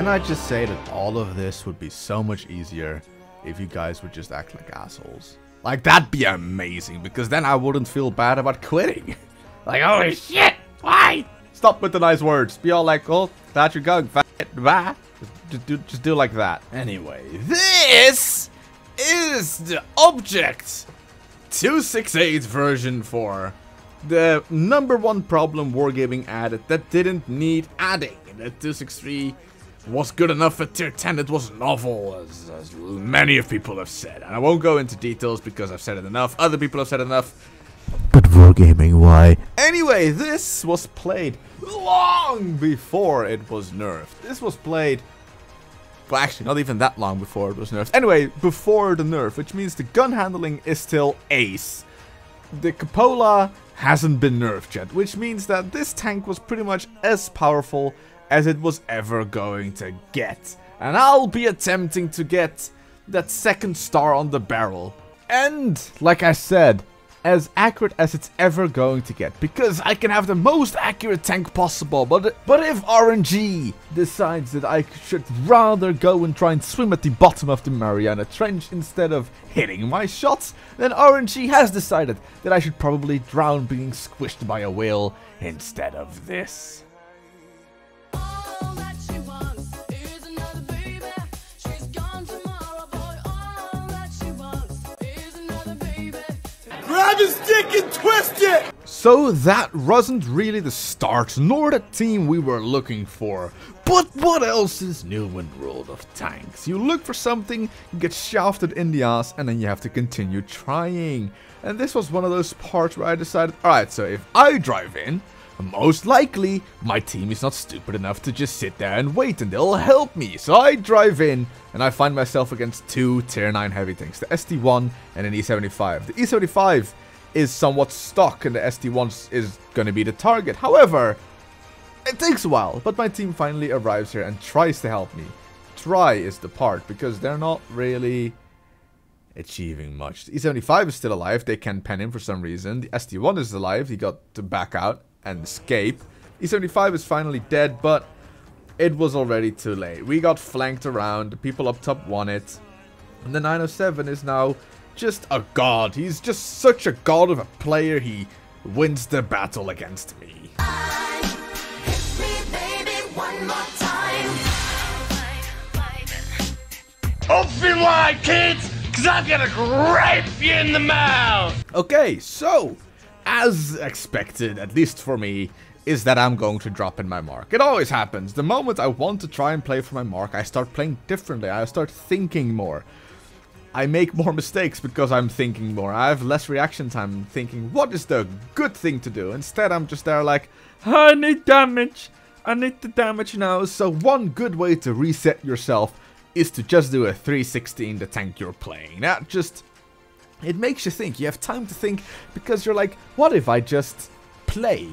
can I just say that all of this would be so much easier if you guys would just act like assholes? Like, that'd be amazing, because then I wouldn't feel bad about quitting. Like, holy shit, why? Stop with the nice words. Be all like, oh, glad you're going, bye. Just do like that. Anyway, this is the Object 268 version 4. The #1 problem Wargaming added that didn't need adding. The 263 was good enough at tier 10. It was novel, as many of people have said. And I won't go into details because I've said it enough. Other people have said enough. But Wargaming, why? Anyway, this was played long before it was nerfed. This was played... well, actually, not even that long before it was nerfed. Anyway, before the nerf, which means the gun handling is still ace. The cupola hasn't been nerfed yet, which means that this tank was pretty much as powerful as it was ever going to get. And I'll be attempting to get that second star on the barrel. And, like I said, as accurate as it's ever going to get, because I can have the most accurate tank possible, but if RNG decides that I should rather go and try and swim at the bottom of the Mariana Trench instead of hitting my shots, then RNG has decided that I should probably drown being squished by a whale instead of this. Grab his dick and twist it! So that wasn't really the start, nor the team we were looking for. But what else is new in the world of tanks? You look for something, you get shafted in the ass, and then you have to continue trying. And this was one of those parts where I decided, alright, so if I drive in, most likely my team is not stupid enough to just sit there and wait and they'll help me. So I drive in and I find myself against two tier 9 heavy tanks, the ST1 and an E75. The E75 is somewhat stock and the ST1 is going to be the target. However, it takes a while, but my team finally arrives here and tries to help me. Try is the part, because they're not really achieving much. The E75 is still alive, they can pen him for some reason. The ST1 is alive, he got to back out and escape. E75 is finally dead, but it was already too late. We got flanked around, the people up top won it, and the 907 is now just a god. He's just such a god of a player, he wins the battle against me. Hit me, baby, one more time. Open wide, kids, cause I'm gonna grape you in the mouth! Okay, so as expected, at least for me, is that I'm going to drop in my mark. It always happens. The moment I want to try and play for my mark, I start playing differently. I start thinking more. I make more mistakes because I'm thinking more. I have less reaction time thinking, what is the good thing to do? Instead, I'm just there like, I need damage. I need the damage now. So one good way to reset yourself is to just do a 360 in the tank you're playing. That just... it makes you think. You have time to think because you're like, what if I just play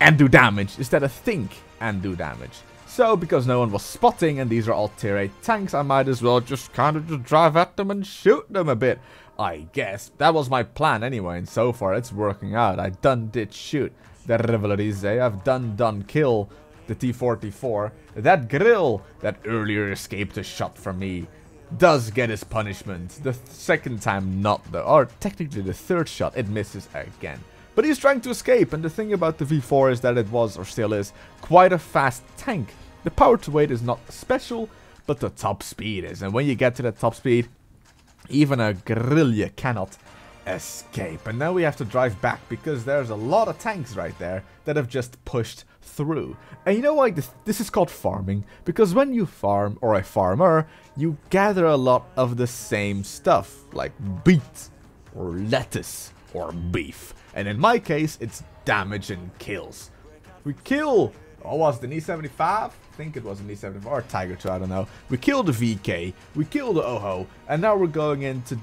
and do damage instead of think and do damage? So, because no one was spotting and these are all tier 8 tanks, I might as well just kind of just drive at them and shoot them a bit. I guess. That was my plan anyway, and so far it's working out. I did shoot the Revelarise. I've done kill the T-44. That grill that earlier escaped a shot from me does get his punishment. The second time not though, or technically the third shot, it misses again. But he's trying to escape, and the thing about the V4 is that it was, or still is, quite a fast tank. The power to weight is not special, but the top speed is, and when you get to the top speed, even a guerrilla cannot escape. And now we have to drive back, because there's a lot of tanks right there that have just pushed through. And you know why this is called farming? Because when you farm, or a farmer, you gather a lot of the same stuff, like beet, or lettuce, or beef. And in my case, it's damage and kills. We kill, what was it, an E75? I think it was an E75 or Tiger 2, I don't know. We killed the VK, we killed the OHO, and now we're going in to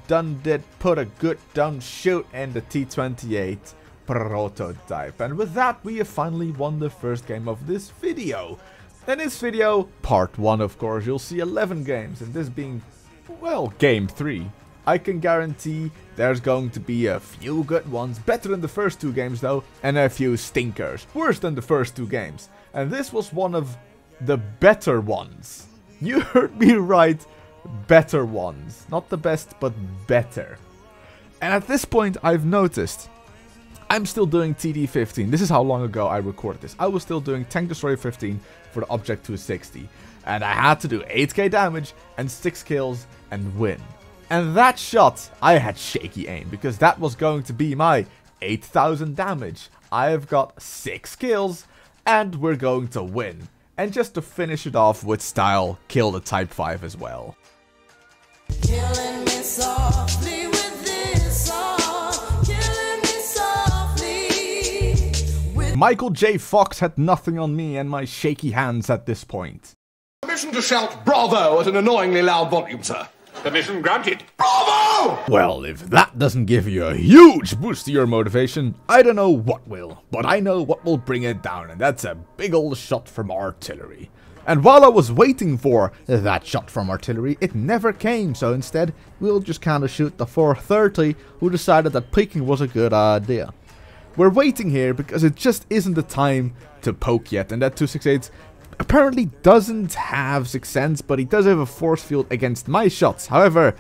put a good done shoot in the T28 prototype. And with that, we have finally won the first game of this video. In this video, part 1 of course, you'll see 11 games, and this being, well, game 3. I can guarantee there's going to be a few good ones, better than the first 2 games though, and a few stinkers, worse than the first 2 games. And this was one of the better ones. You heard me right, better ones. Not the best, but better. And at this point, I've noticed I'm still doing TD15. This is how long ago I recorded this. I was still doing Tank Destroyer 15 for the Object 260. And I had to do 8k damage and 6 kills and win. And that shot, I had shaky aim because that was going to be my 8,000 damage. I've got 6 kills and we're going to win. And just to finish it off with style, kill the Type 5 as well. Killing me softly with this song. Killing me softly with Michael J. Fox had nothing on me and my shaky hands at this point. Permission to shout bravo at an annoyingly loud volume, sir. Permission granted. Bravo! Well, if that doesn't give you a huge boost to your motivation, I don't know what will. But I know what will bring it down, and that's a big old shot from artillery. And while I was waiting for that shot from artillery, it never came, so instead, we'll just kinda shoot the 430, who decided that peeking was a good idea. We're waiting here because it just isn't the time to poke yet, and that 268 apparently doesn't have Sixth Sense, but he does have a force field against my shots. However,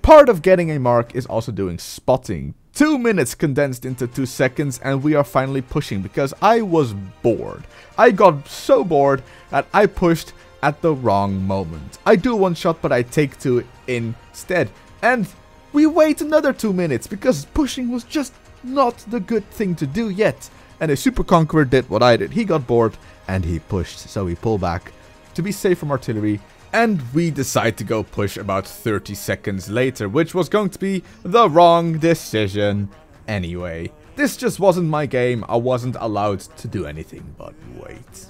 part of getting a mark is also doing spotting. 2 minutes condensed into 2 seconds, and we are finally pushing because I was bored. I got so bored that I pushed at the wrong moment. I do one shot, but I take 2 instead. And we wait another 2 minutes because pushing was just not the good thing to do yet. And a Super Conqueror did what I did. He got bored and he pushed, so we pull back to be safe from artillery. And we decide to go push about 30 seconds later, which was going to be the wrong decision anyway. This just wasn't my game. I wasn't allowed to do anything but wait.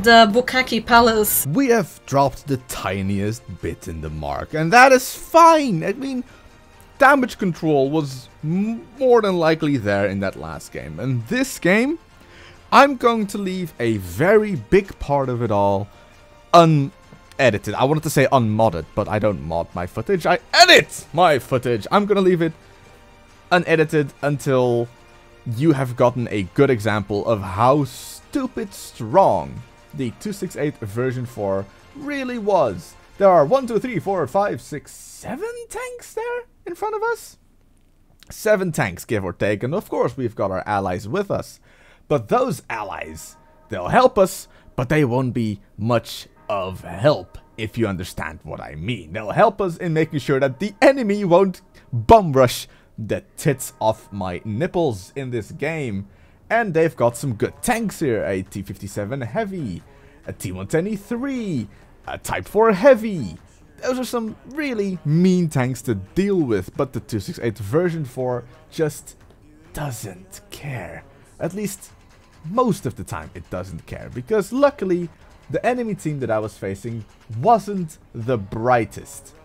The Bukaki Palace. We have dropped the tiniest bit in the mark, and that is fine. I mean, damage control was more than likely there in that last game. And this game, I'm going to leave a very big part of it all unedited. I wanted to say unmodded, but I don't mod my footage. I edit my footage. I'm going to leave it unedited until you have gotten a good example of how stupid strong the 268 version 4 really was. There are 1, 2, 3, 4, 5, 6, 7 tanks there in front of us. 7 tanks, give or take, and of course we've got our allies with us. But those allies, they'll help us, but they won't be much of help, if you understand what I mean. They'll help us in making sure that the enemy won't bum rush the tits off my nipples in this game. And they've got some good tanks here. A T-57 Heavy, a T-110E3, a Type 4 Heavy. Those are some really mean tanks to deal with, but the 268 version 4 just doesn't care. At least most of the time it doesn't care, because luckily the enemy team that I was facing wasn't the brightest.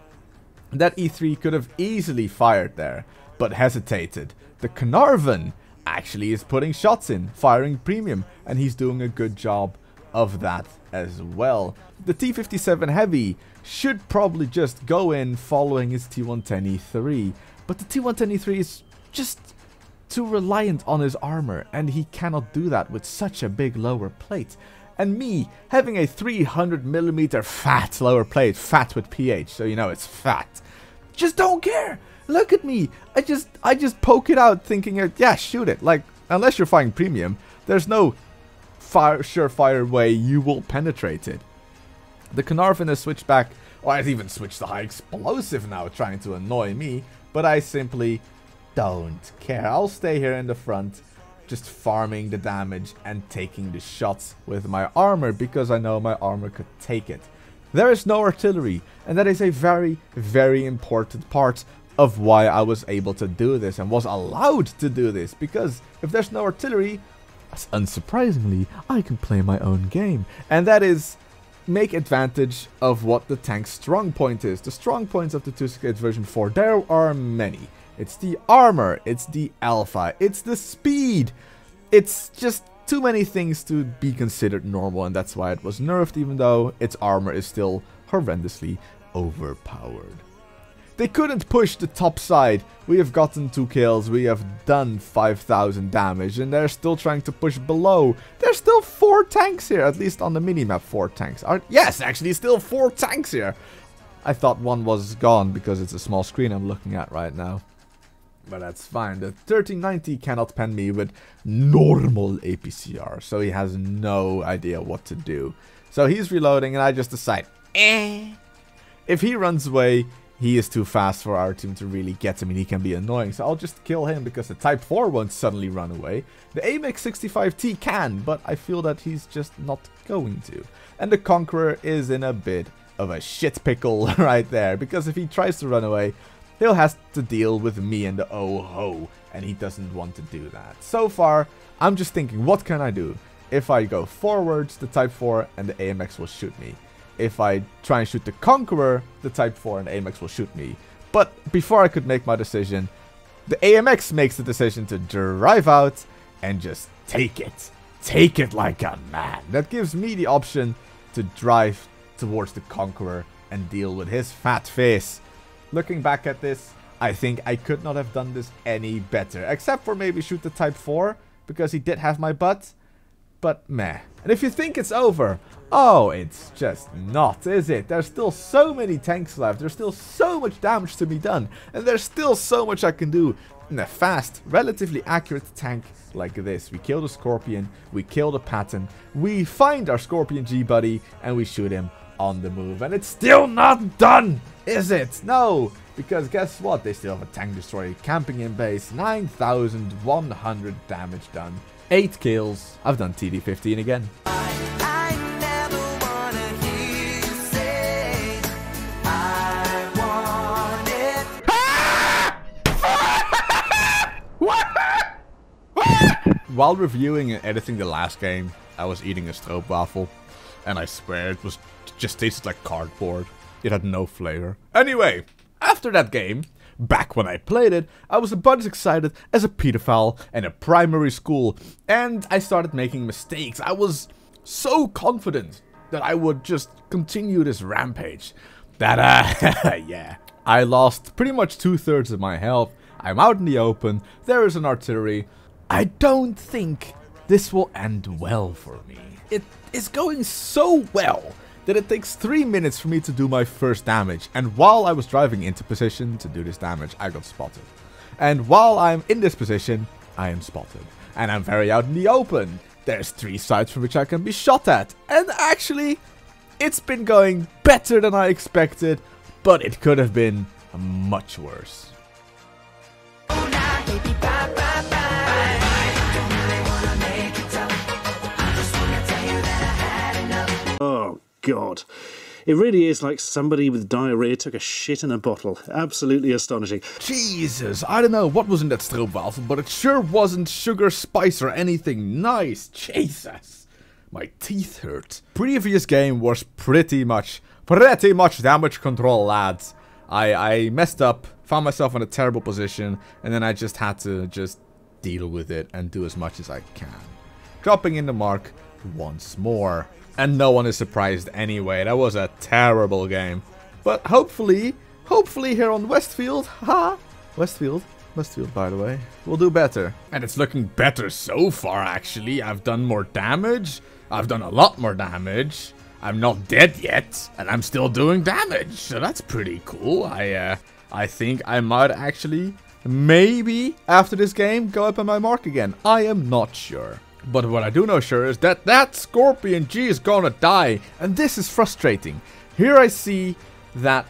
That E3 could have easily fired there, but hesitated. The Carnarvon actually is putting shots in, firing premium, and he's doing a good job of that as well. The T-57 Heavy should probably just go in following his T-110E3, but the T-110E3 is just too reliant on his armor, and he cannot do that with such a big lower plate. And me, having a 300mm fat lower plate, fat with PH, so you know it's fat, just don't care. Look at me. I just poke it out thinking, yeah, shoot it. Like, unless you're firing premium, there's no surefire way you will penetrate it. The Carnarvon has switched back, or I've even switched to high explosive now, trying to annoy me, but I simply don't care. I'll stay here in the front, just farming the damage and taking the shots with my armor, because I know my armor could take it. There is no artillery, and that is a very, very important part of why I was able to do this and was allowed to do this, because if there's no artillery, unsurprisingly, I can play my own game, and that is make advantage of what the tank's strong point is. The strong points of the 268 version 4, there are many. It's the armor, it's the alpha, it's the speed. It's just too many things to be considered normal, and that's why it was nerfed, even though its armor is still horrendously overpowered. They couldn't push the top side. We have gotten 2 kills. We have done 5,000 damage. And they're still trying to push below. There's still 4 tanks here. At least on the minimap, 4 tanks. Yes, actually, still 4 tanks here. I thought one was gone because it's a small screen I'm looking at right now. But that's fine. The 1390 cannot pen me with normal APCR. So he has no idea what to do. So he's reloading and I just decide, if he runs away, he is too fast for our team to really get him and he can be annoying. So I'll just kill him because the Type 4 won't suddenly run away. The AMX 65T can, but I feel that he's just not going to. And the Conqueror is in a bit of a shit pickle right there. Because if he tries to run away, he'll have to deal with me and the oh-ho. And he doesn't want to do that. So far, I'm just thinking, what can I do? If I go forwards, the Type 4 and the AMX will shoot me. If I try and shoot the Conqueror, the Type 4 and AMX will shoot me. But before I could make my decision, the AMX makes the decision to drive out and just take it. Take it like a man. That gives me the option to drive towards the Conqueror and deal with his fat face. Looking back at this, I think I could not have done this any better. Except for maybe shoot the Type 4, because he did have my butt. But meh. And if you think it's over, oh, it's just not, is it? There's still so many tanks left. There's still so much damage to be done. And there's still so much I can do in a fast, relatively accurate tank like this. We kill the Scorpion, we kill the Patton, we find our Scorpion G-Buddy, and we shoot him on the move. And it's still not done, is it? No, because guess what? They still have a tank destroyer camping in base. 9,100 damage done. 8 kills. I've done TD15 again. I never wanna hear you say I want it. While reviewing and editing the last game, I was eating a stroopwafel, and I swear it just tasted like cardboard. It had no flavor. Anyway, after that game, back when I played it, I was about as excited as a pedophile in a primary school, and I started making mistakes. I was so confident that I would just continue this rampage that, yeah, I lost pretty much 2/3 of my health. I'm out in the open, there is an artillery. I don't think this will end well for me. It is going so well that it takes 3 minutes for me to do my first damage, and while I was driving into position to do this damage, I got spotted. And while I'm in this position, I am spotted. And I'm very out in the open. There's 3 sides from which I can be shot at. And actually, it's been going better than I expected, but it could have been much worse. Oh, God. It really is like somebody with diarrhea took a shit in a bottle. Absolutely astonishing. Jesus, I don't know what was in that stroopwafel, but it sure wasn't sugar, spice, or anything nice. Jesus, my teeth hurt. Previous game was pretty much damage control, lads. I messed up, found myself in a terrible position, and then I just had to deal with it and do as much as I can. Dropping in the mark once more. And no one is surprised anyway. That was a terrible game. But hopefully here on Westfield, Westfield by the way, we'll do better. And it's looking better so far actually. I've done more damage. I've done a lot more damage. I'm not dead yet, and I'm still doing damage. So that's pretty cool. I think I might actually, maybe after this game, go up on my mark again. I am not sure. But what I do know sure is that Scorpion G is gonna die, and this is frustrating. Here I see that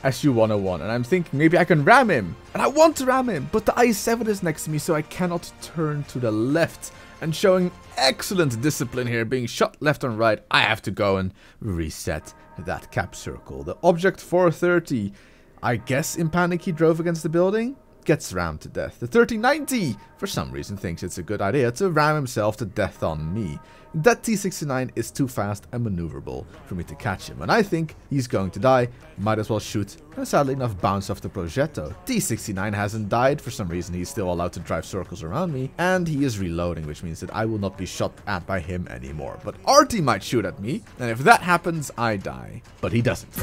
SU-101, and I'm thinking maybe I can ram him. And I want to ram him, but the I-7 is next to me, so I cannot turn to the left. And showing excellent discipline here, being shot left and right, I have to go and reset that cap circle. The object 430, I guess in panic he drove against the building? Gets rammed to death. The 1390, for some reason, thinks it's a good idea to ram himself to death on me. That T69 is too fast and maneuverable for me to catch him, and I think he's going to die. Might as well shoot, and sadly enough bounce off the Progetto. T69 hasn't died. For some reason he's still allowed to drive circles around me, and he is reloading, which means that I will not be shot at by him anymore. But Artie might shoot at me, and if that happens, I die. But he doesn't.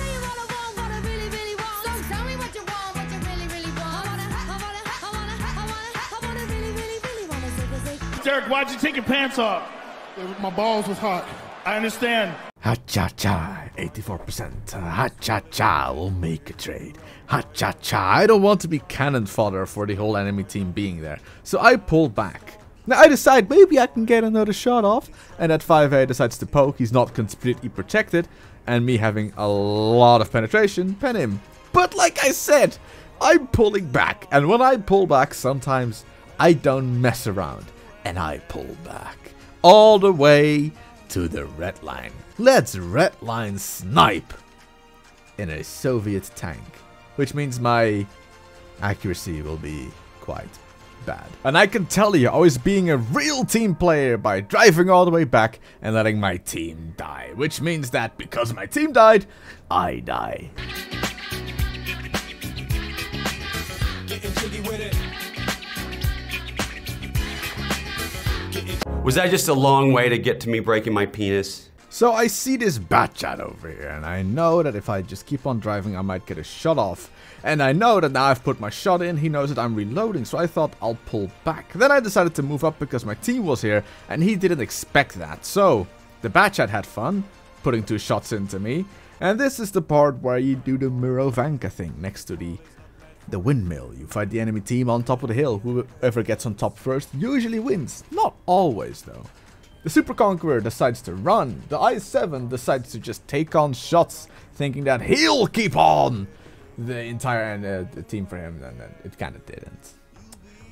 Derek, why'd you take your pants off? My balls was hot. I understand. Ha-cha-cha, 84%. Ha-cha-cha, we'll make a trade. Ha-cha-cha, I don't want to be cannon fodder for the whole enemy team being there. So I pull back. Now I decide maybe I can get another shot off. And that 5A decides to poke. He's not completely protected. And me having a lot of penetration, pen him. But like I said, I'm pulling back. And when I pull back, sometimes I don't mess around. And I pull back. All the way to the red line. Let's red line snipe in a Soviet tank, which means my accuracy will be quite bad. And I can tell you, I was being a real team player by driving all the way back and letting my team die, which means that because my team died, I die. Was that just a long way to get to me breaking my penis? So I see this Batchat over here, and I know that if I just keep on driving, I might get a shot off. And I know that now I've put my shot in, he knows that I'm reloading, so I thought I'll pull back. Then I decided to move up because my team was here, and he didn't expect that. So the Batchat had fun, putting 2 shots into me. And this is the part where you do the Murovanka thing next to the windmill. You fight the enemy team on top of the hill. Whoever gets on top first usually wins. Not always, though. The Super Conqueror decides to run. The I-7 decides to just take on shots, thinking that he'll keep on the entire team for him, and it kind of didn't.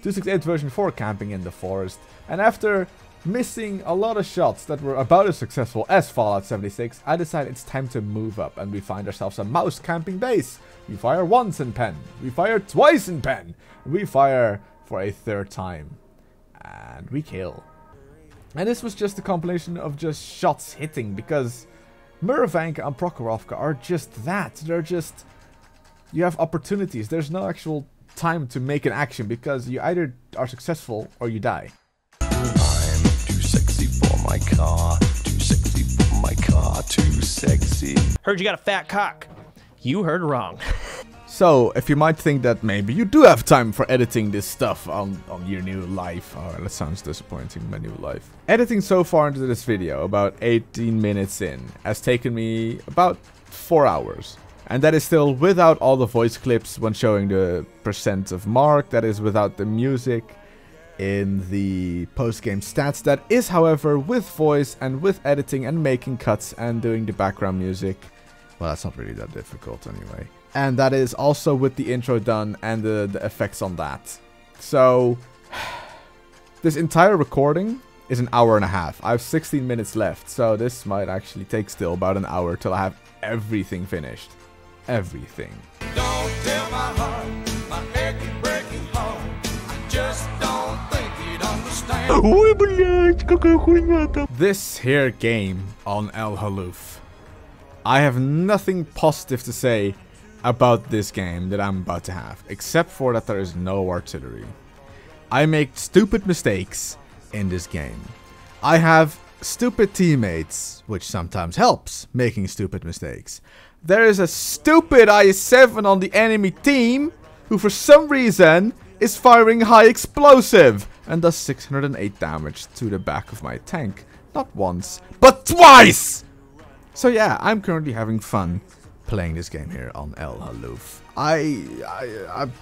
268 version 4 camping in the forest, and after missing a lot of shots that were about as successful as Fallout 76, I decided it's time to move up, and we find ourselves a mouse camping base. We fire once in pen, we fire twice in pen, we fire for a 3rd time, and we kill. And this was just a compilation of just shots hitting, because Murovanka and Prokhorovka are just that. They're just... You have opportunities. There's no actual time to make an action, because you either are successful or you die. I'm too sexy for my car, too sexy for my car, too sexy. Heard you got a fat cock. You heard wrong. So, if you might think that maybe you do have time for editing this stuff on your new life. Oh, that sounds disappointing, my new life. Editing so far into this video, about 18 minutes in, has taken me about 4 hours. And that is still without all the voice clips when showing the percent of mark. That is without the music in the post-game stats. That is, however, with voice and with editing and making cuts and doing the background music. Well, that's not really that difficult anyway. And that is also with the intro done and the effects on that. So, this entire recording is an hour and a half. I have 16 minutes left, so this might actually take still about an hour till I have everything finished. Everything. Don't tell my heart, my achy breaking heart. I just don't think you'd understand. This here game on El Haluf. I have nothing positive to say about this game that I'm about to have, except for that there is no artillery. I make stupid mistakes in this game. I have stupid teammates, which sometimes helps making stupid mistakes. There is a stupid I-7 on the enemy team who for some reason is firing high explosive and does 608 damage to the back of my tank. Not once, but twice! So yeah, I'm currently having fun playing this game here on El Haluf. I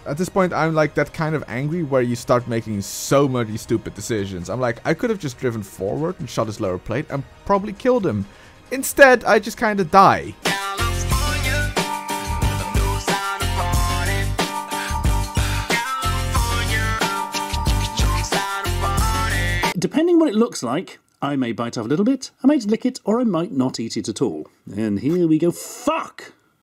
at this point, I'm like that kind of angry where you start making so many stupid decisions. I'm like, I could have just driven forward and shot his lower plate and probably killed him. Instead, I just kind of die. Depending what it looks like, I may bite off a little bit, I might lick it, or I might not eat it at all. And here we go. Fuck!